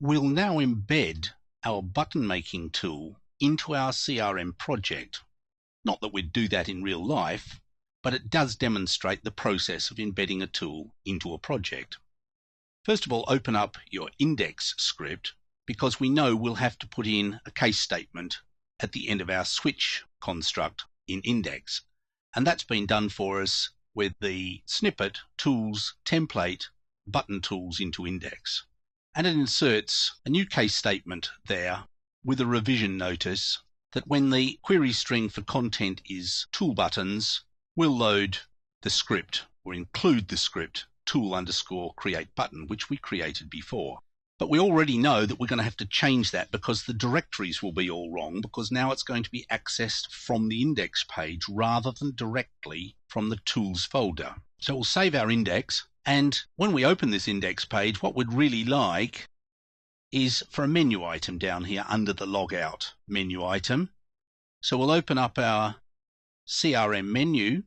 We'll now embed our button making tool into our CRM project. Not that we'd do that in real life, but it does demonstrate the process of embedding a tool into a project. First of all, open up your index script, because we know we'll have to put in a case statement at the end of our switch construct in index. And that's been done for us with the snippet tools template button tools into index. And it inserts a new case statement there with a revision notice that when the query string for content is tool buttons, we'll load the script or include the script tool_create button, which we created before. But we already know that we're going to have to change that because the directories will be all wrong, because now it's going to be accessed from the index page rather than directly from the tools folder. So we'll save our index, and when we open this index page, what we'd really like is for a menu item down here under the logout menu item. So we'll open up our CRM menu,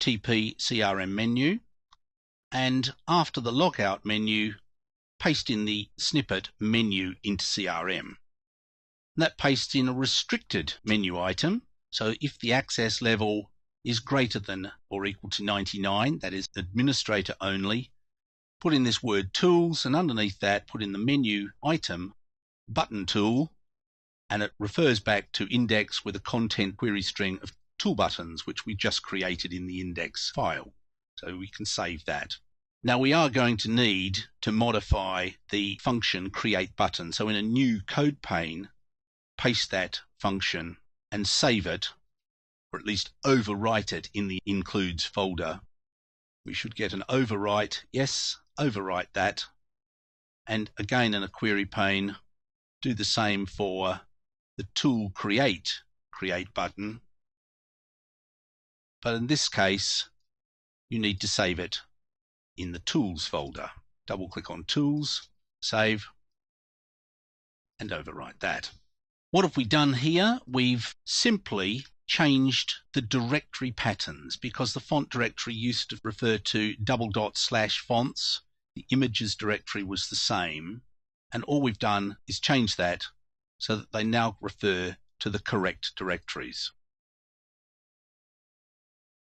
TP CRM menu, and after the logout menu, paste in the snippet menu into CRM. And that pastes in a restricted menu item. So if the access level is greater than or equal to 99, that is administrator only, put in this word tools, and underneath that put in the menu item button tool, and it refers back to index with a content query string of tool buttons, which we just created in the index file. So we can save that. Now we are going to need to modify the function create button. So in a new code pane, paste that function and save it, or at least overwrite it in the includes folder. We should get an overwrite. Yes, overwrite that. And again in a query pane, do the same for the tool create button. But in this case, you need to save it in the tools folder. Double click on tools, save, and overwrite that. What have we done here? We've simply changed the directory patterns, because the font directory used to refer to /fonts. The images directory was the same, and all we've done is change that so that they now refer to the correct directories.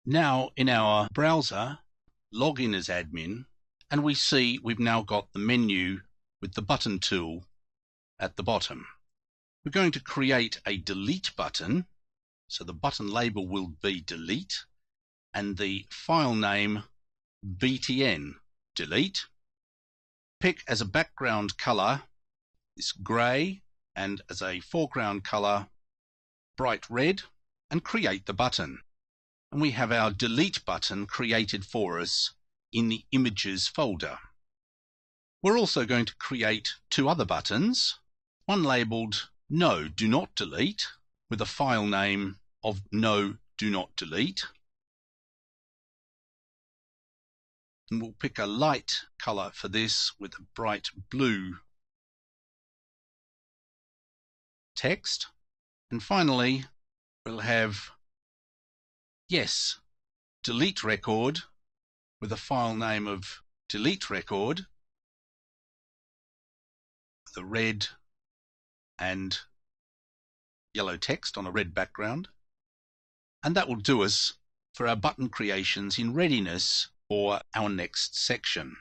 Now in our browser, log in as admin, and we see we've now got the menu with the button tool at the bottom. We're going to create a delete button, so the button label will be delete, and the file name btn delete. Pick as a background color this grey, and as a foreground color bright red, and create the button. And we have our delete button created for us in the images folder. We're also going to create two other buttons, one labeled no do not delete with a file name of no do not delete. And we'll pick a light color for this with a bright blue text. And finally, we'll have yes, delete record with a file name of delete record, the red and yellow text on a red background. And that will do us for our button creations in readiness for our next section.